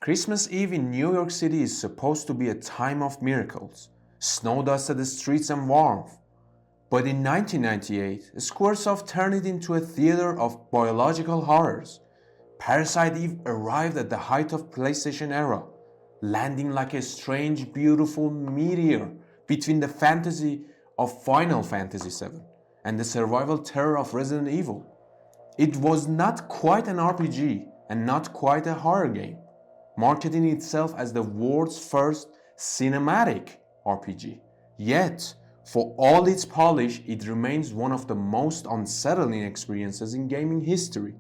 Christmas Eve in New York City is supposed to be a time of miracles, snow-dusted streets and warmth. But in 1998, Squaresoft turned it into a theater of biological horrors. Parasite Eve arrived at the height of PlayStation era, landing like a strange, beautiful meteor between the fantasy of Final Fantasy VII and the survival terror of Resident Evil. It was not quite an RPG and not quite a horror game, marketing itself as the world's first cinematic RPG. Yet, for all its polish, it remains one of the most unsettling experiences in gaming history,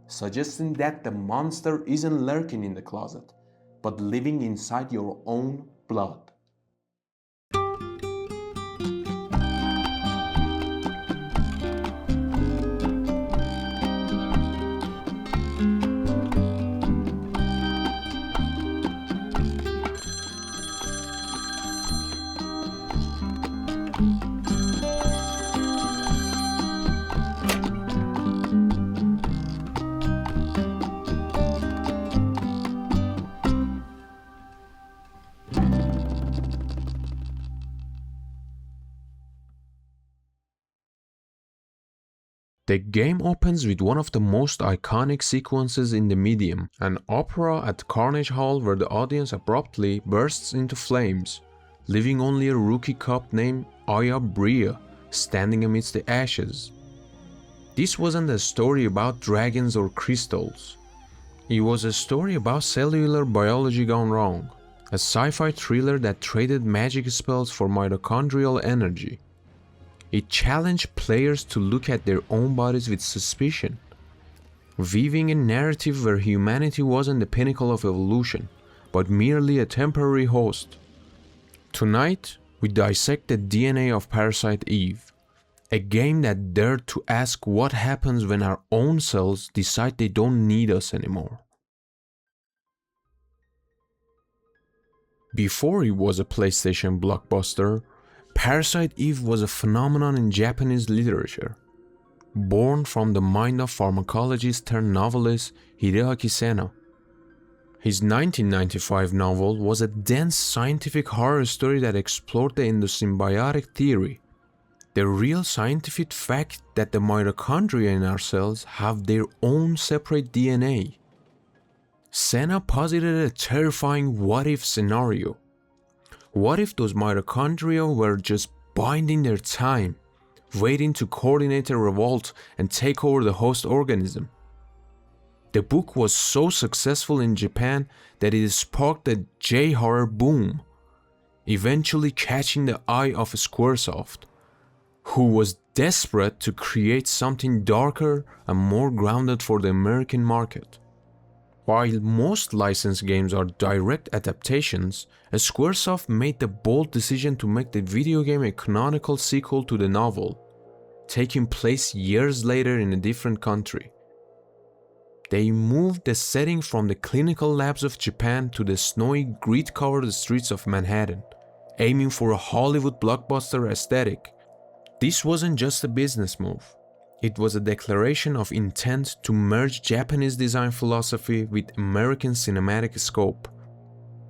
suggesting that the monster isn't lurking in the closet, but living inside your own blood. The game opens with one of the most iconic sequences in the medium, an opera at Carnegie Hall where the audience abruptly bursts into flames, leaving only a rookie cop named Aya Brea standing amidst the ashes. This wasn't a story about dragons or crystals. It was a story about cellular biology gone wrong, a sci-fi thriller that traded magic spells for mitochondrial energy. It challenged players to look at their own bodies with suspicion, weaving a narrative where humanity wasn't the pinnacle of evolution, but merely a temporary host. Tonight, we dissect the DNA of Parasite Eve, a game that dared to ask what happens when our own cells decide they don't need us anymore. Before it was a PlayStation blockbuster, Parasite Eve was a phenomenon in Japanese literature. Born from the mind of pharmacologist turned novelist Hideaki Sena. His 1995 novel was a dense scientific horror story that explored the endosymbiotic theory, the real scientific fact that the mitochondria in our cells have their own separate DNA. Sena posited a terrifying what-if scenario. What if those mitochondria were just biding their time, waiting to coordinate a revolt and take over the host organism? The book was so successful in Japan that it sparked a J-horror boom, eventually catching the eye of Squaresoft, who was desperate to create something darker and more grounded for the American market. While most licensed games are direct adaptations, Squaresoft made the bold decision to make the video game a canonical sequel to the novel, taking place years later in a different country. They moved the setting from the clinical labs of Japan to the snowy, grit-covered streets of Manhattan, aiming for a Hollywood blockbuster aesthetic. This wasn't just a business move. It was a declaration of intent to merge Japanese design philosophy with American cinematic scope.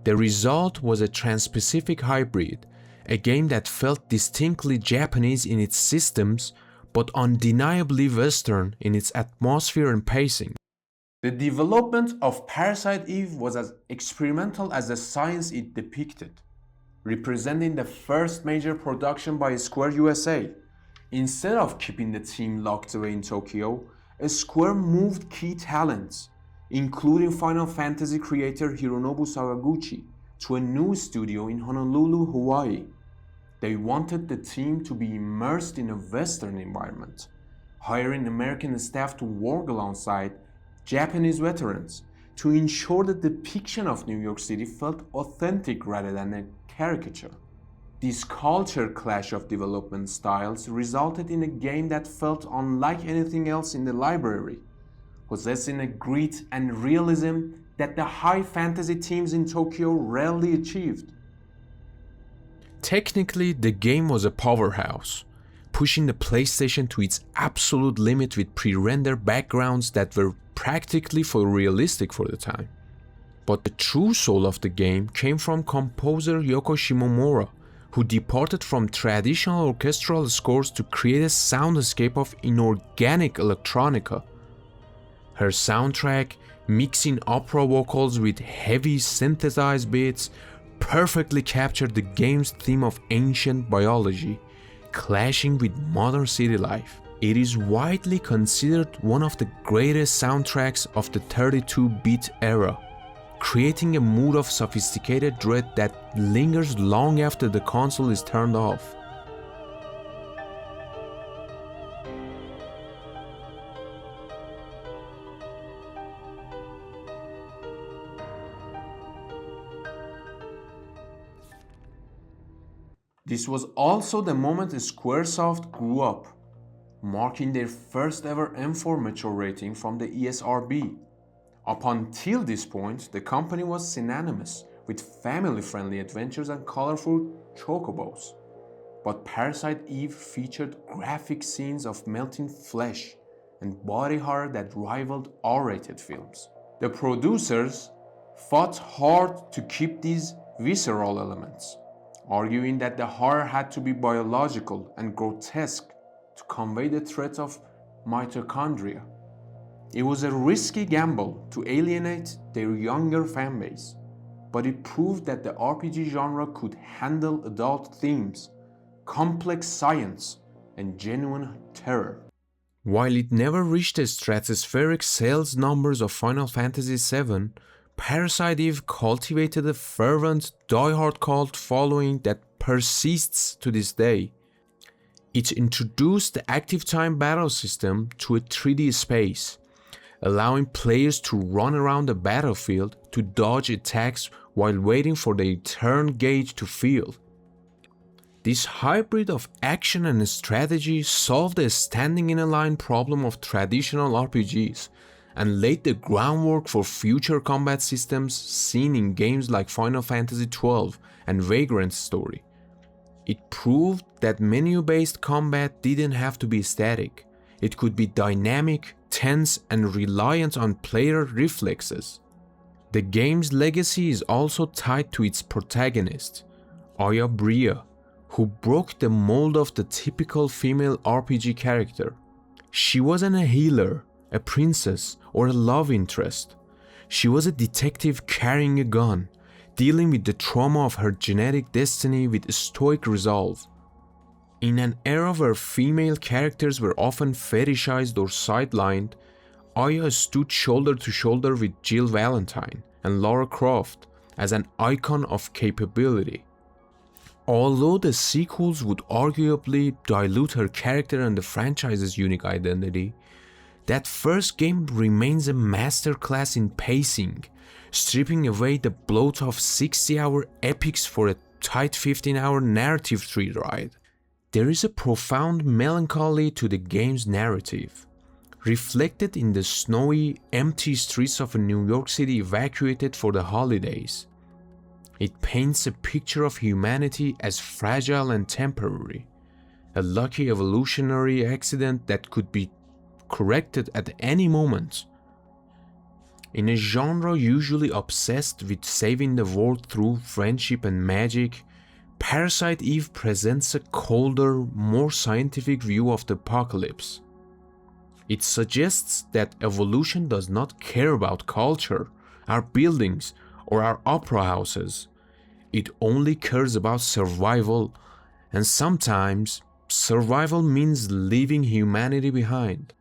The result was a trans-Pacific hybrid, a game that felt distinctly Japanese in its systems, but undeniably Western in its atmosphere and pacing. The development of Parasite Eve was as experimental as the science it depicted, representing the first major production by Square USA. Instead of keeping the team locked away in Tokyo, Square moved key talents, including Final Fantasy creator Hironobu Sakaguchi, to a new studio in Honolulu, Hawaii. They wanted the team to be immersed in a Western environment, hiring American staff to work alongside Japanese veterans to ensure the depiction of New York City felt authentic rather than a caricature. This culture clash of development styles resulted in a game that felt unlike anything else in the library, possessing a grit and realism that the high fantasy teams in Tokyo rarely achieved. Technically, the game was a powerhouse, pushing the PlayStation to its absolute limit with pre-rendered backgrounds that were practically photorealistic for the time. But the true soul of the game came from composer Yoko Shimomura, who departed from traditional orchestral scores to create a soundscape of inorganic electronica. Her soundtrack, mixing opera vocals with heavy synthesized beats, perfectly captured the game's theme of ancient biology, clashing with modern city life. It is widely considered one of the greatest soundtracks of the 32-bit era, creating a mood of sophisticated dread that lingers long after the console is turned off. This was also the moment Squaresoft grew up, marking their first ever M4 mature rating from the ESRB. Up until this point, the company was synonymous with family-friendly adventures and colorful chocobos. But Parasite Eve featured graphic scenes of melting flesh and body horror that rivaled R-rated films. The producers fought hard to keep these visceral elements, arguing that the horror had to be biological and grotesque to convey the threat of mitochondria. It was a risky gamble to alienate their younger fanbase, but it proved that the RPG genre could handle adult themes, complex science, and genuine terror. While it never reached the stratospheric sales numbers of Final Fantasy VII, Parasite Eve cultivated a fervent, die-hard cult following that persists to this day. It introduced the active time battle system to a 3D space, allowing players to run around the battlefield to dodge attacks while waiting for their turn gauge to fill. This hybrid of action and strategy solved the standing in a line problem of traditional RPGs and laid the groundwork for future combat systems seen in games like Final Fantasy XII and Vagrant's story. It proved that menu-based combat didn't have to be static. It could be dynamic, tense, and reliant on player reflexes. The game's legacy is also tied to its protagonist, Aya Brea, who broke the mold of the typical female RPG character. She wasn't a healer, a princess, or a love interest. She was a detective carrying a gun, dealing with the trauma of her genetic destiny with stoic resolve. In an era where female characters were often fetishized or sidelined, Aya stood shoulder to shoulder with Jill Valentine and Lara Croft as an icon of capability. Although the sequels would arguably dilute her character and the franchise's unique identity, that first game remains a masterclass in pacing, stripping away the bloat of 60-hour epics for a tight 15-hour narrative thrill ride. There is a profound melancholy to the game's narrative, reflected in the snowy, empty streets of a New York City evacuated for the holidays. It paints a picture of humanity as fragile and temporary, a lucky evolutionary accident that could be corrected at any moment. In a genre usually obsessed with saving the world through friendship and magic, Parasite Eve presents a colder, more scientific view of the apocalypse. It suggests that evolution does not care about culture, our buildings, or our opera houses. It only cares about survival, and sometimes survival means leaving humanity behind.